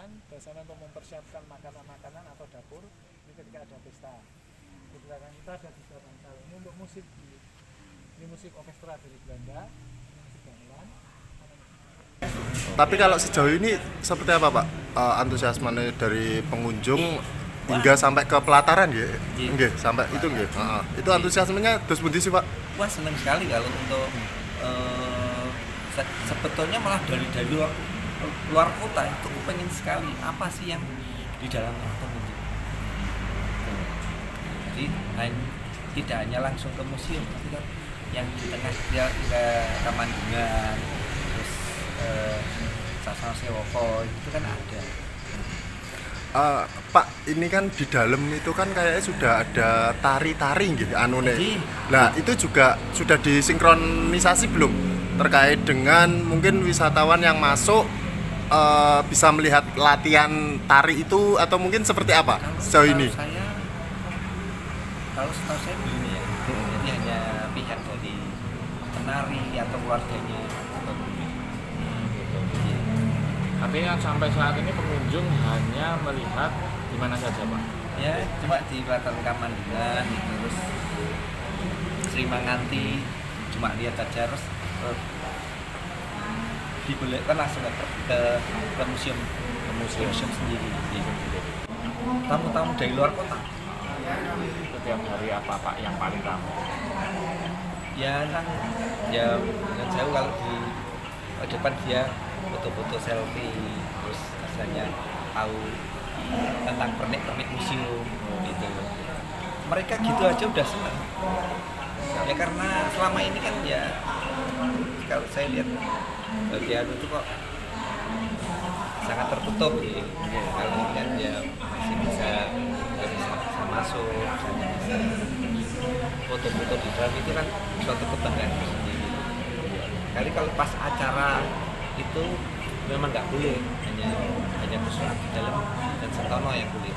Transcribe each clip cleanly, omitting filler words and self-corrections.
gamelan, biasanya untuk mempersiapkan makanan-makanan atau dapur ini ketika ada pesta. Di belakang kita ada 3 bangsal. Ini untuk musik, ini musik orkestra dari Belanda, ini musik gamelan. Tapi kalau sejauh ini seperti apa Pak antusiasmenya dari pengunjung hingga sampai ke pelataran ya? Nggih, sampai itu nggih. Itu antusiasmenya terus pundi sih Pak? Wah, senang sekali kalau untuk sebetulnya malah dari luar kota itu pengen sekali apa sih yang di dalam pengunjung. Jadi tidak hanya langsung ke museum, tapi kan yang di tengah dia ke Kamandungan, terus Sasana Sewoko itu kan ada. Pak, ini kan di dalam itu kan kayaknya sudah ada tari-tari gitu anune. Nah, itu juga sudah disinkronisasi belum terkait dengan mungkin wisatawan yang masuk bisa melihat latihan tari itu atau mungkin seperti apa sejauh ini? Kalau setahu saya belum ya. Jadi hanya pihak dari penari atau keluarganya atau Artinya sampai saat ini pengunjung hanya melihat di mana saja Pak? ya cuma di Keraton Kamandungan terus Sri Manganti cuma lihat aja terus dibolehkan langsung ke museum sendiri. Tamu-tamu dari luar kota Setiap hari apa Pak yang paling ramai? ya kan ya nggak jauh kalau di depan dia foto-foto selfie terus rasanya tahu tentang pernik-pernik museum gitu. Mereka gitu aja udah senang ya karena selama ini kan ya kalau saya lihat bagian itu kok sangat tertutup ya. Kalau ini kan ya masih bisa masuk, bisa foto-foto di dalam itu kan suatu kebanggaan tersendiri. Kali kalau pas acara itu memang nggak boleh, hanya bersurat di dalam dan Sentono yang boleh.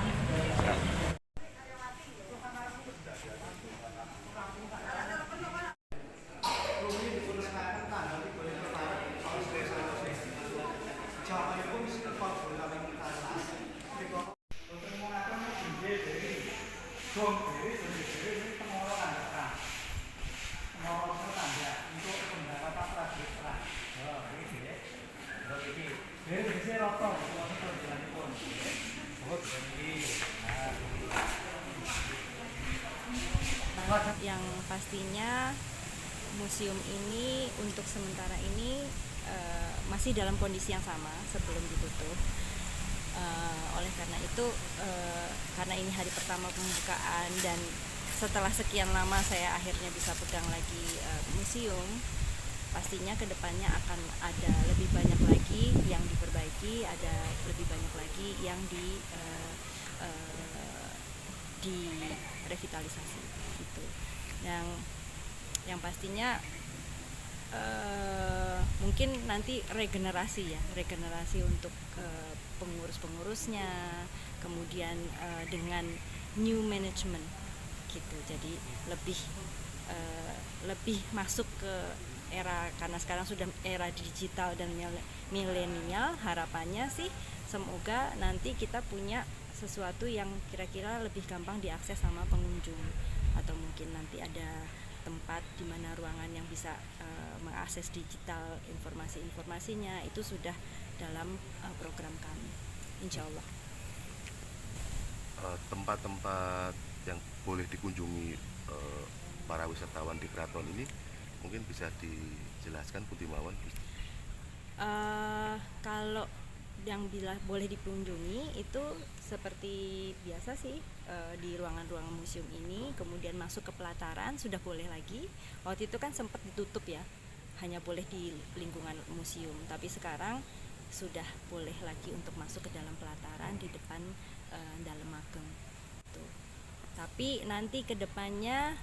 Yang pastinya museum ini untuk sementara ini masih dalam kondisi yang sama sebelum ditutup. Oleh karena itu karena ini hari pertama pembukaan dan setelah sekian lama saya akhirnya bisa pegang lagi museum, pastinya kedepannya akan ada lebih banyak lagi yang diperbaiki, ada lebih banyak lagi yang direvitalisasi gitu. Yang pastinya mungkin nanti regenerasi untuk pengurus-pengurusnya, kemudian dengan new management gitu. Jadi lebih masuk ke era, karena sekarang sudah era digital dan milenial. Harapannya sih semoga nanti kita punya sesuatu yang kira-kira lebih gampang diakses sama pengunjung, atau mungkin nanti ada tempat di mana ruangan yang bisa mengakses digital informasinya, itu sudah dalam program kami, insya Allah. Tempat-tempat yang boleh dikunjungi para wisatawan di keraton ini mungkin bisa dijelaskan Putri Mawon? Kalau yang boleh dikunjungi itu seperti biasa sih, di ruangan-ruangan museum ini, kemudian masuk ke pelataran sudah boleh lagi. Waktu itu kan sempat ditutup ya, hanya boleh di lingkungan museum, tapi sekarang sudah boleh lagi untuk masuk ke dalam pelataran di depan Dalem Ageng tuh. Tapi nanti kedepannya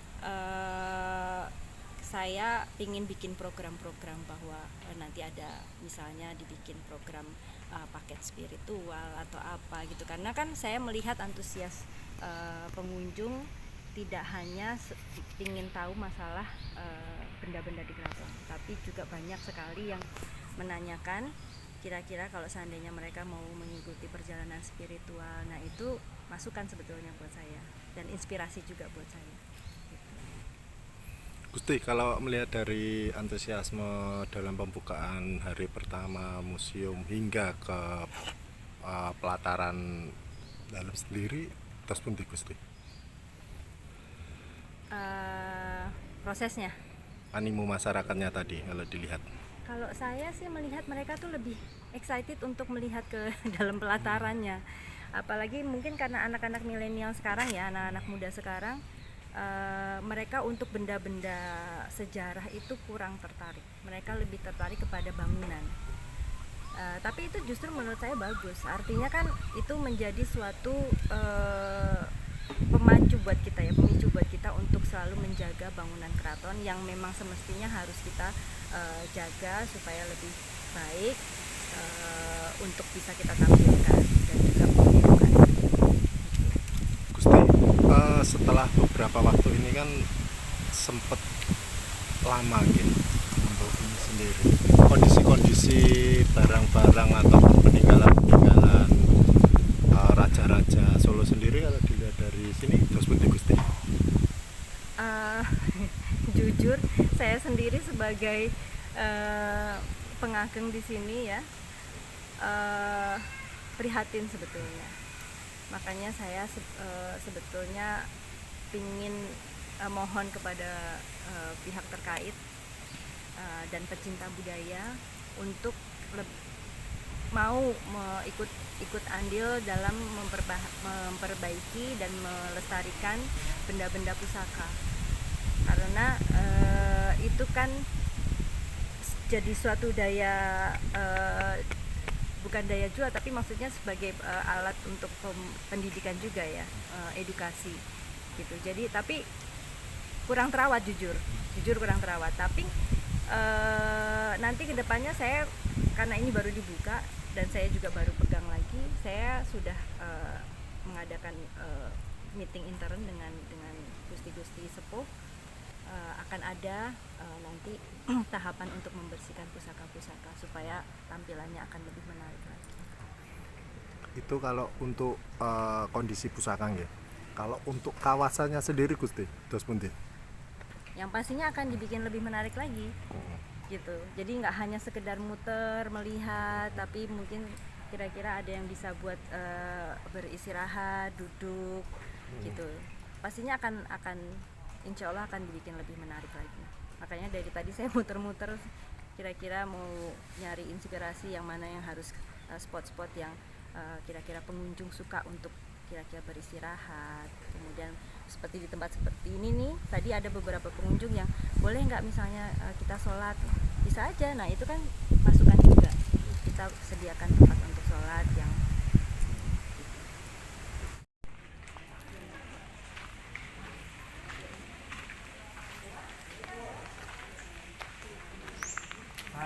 saya ingin bikin program-program bahwa nanti ada misalnya dibikin program paket spiritual atau apa gitu, karena kan saya melihat antusias pengunjung tidak hanya ingin tahu masalah benda-benda di keraton, tapi juga banyak sekali yang menanyakan kira-kira kalau seandainya mereka mau mengikuti perjalanan spiritual, nah itu masukan sebetulnya buat saya dan inspirasi juga buat saya. Gusti, kalau melihat dari antusiasme dalam pembukaan hari pertama museum hingga ke pelataran dalam sendiri, terus pundi Gusti? Prosesnya, Animo masyarakatnya tadi kalau dilihat. kalau saya sih melihat mereka tuh lebih excited untuk melihat ke dalam pelatarannya, apalagi mungkin karena anak-anak milenial sekarang ya, anak-anak muda sekarang, mereka untuk benda-benda sejarah itu kurang tertarik, mereka lebih tertarik kepada bangunan. Tapi itu justru menurut saya bagus, artinya kan itu menjadi suatu pemicu buat kita untuk selalu menjaga bangunan keraton yang memang semestinya harus kita jaga supaya lebih baik, untuk bisa kita tampilkan dan juga mengedukasi. Gusti, setelah beberapa waktu ini kan sempet lama gitu untuk ini sendiri, kondisi-kondisi barang-barang atau peninggalan-peninggalan raja-raja Solo sendiri kalau dilihat dari sini terus pundi Gusti? Jujur saya sendiri sebagai pengageng di sini ya, prihatin sebetulnya, makanya saya sebetulnya ingin mohon kepada pihak terkait dan pecinta budaya untuk mau ikut andil dalam memperbaiki dan melestarikan benda-benda pusaka, karena itu kan jadi suatu daya, bukan daya jual tapi maksudnya sebagai alat untuk pendidikan juga ya, edukasi gitu. Jadi tapi kurang terawat, jujur kurang terawat. Tapi nanti kedepannya saya, karena ini baru dibuka dan saya juga baru pegang lagi, saya sudah mengadakan meeting intern dengan gusti-gusti sepuh. Akan ada nanti tahapan untuk membersihkan pusaka-pusaka supaya tampilannya akan lebih menarik lagi. Itu kalau untuk kondisi pusaka nggih. Kalau untuk kawasannya sendiri Gusti, terus pundi? Yang pastinya akan dibikin lebih menarik lagi gitu. Jadi nggak hanya sekedar muter melihat, tapi mungkin kira-kira ada yang bisa buat beristirahat, duduk gitu. Pastinya akan insya Allah akan dibikin lebih menarik lagi. Makanya dari tadi saya muter-muter, kira-kira mau nyari inspirasi yang mana yang harus spot-spot yang kira-kira pengunjung suka untuk kira-kira beristirahat. Kemudian seperti di tempat seperti ini nih, tadi ada beberapa pengunjung yang boleh nggak misalnya kita sholat, bisa aja. Nah itu kan masukan juga, kita sediakan tempat untuk sholat yang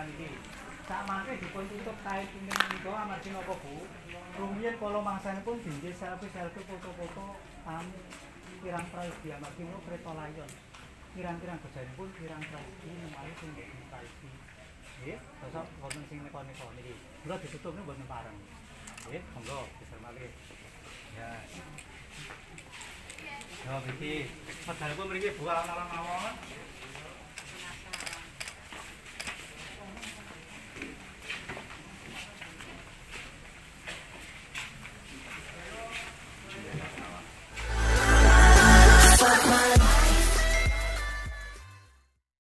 Niki sakmangke dipun tutup kait pingping menika amargi napa Bu? Rumiyin kala mangsanipun dinggih selfie foto-foto pirang praigi amargi menika Kreta Layon. Kirang-kirang bejanipun pirang praigi menawi sing praigi. Nggih, terus wonten sing neka-neka niki. Kula ditutup niku mboten pareng. Nggih, monggo disermake. Ya. Yo iki, padahal mriki Bu alang-alang mawon.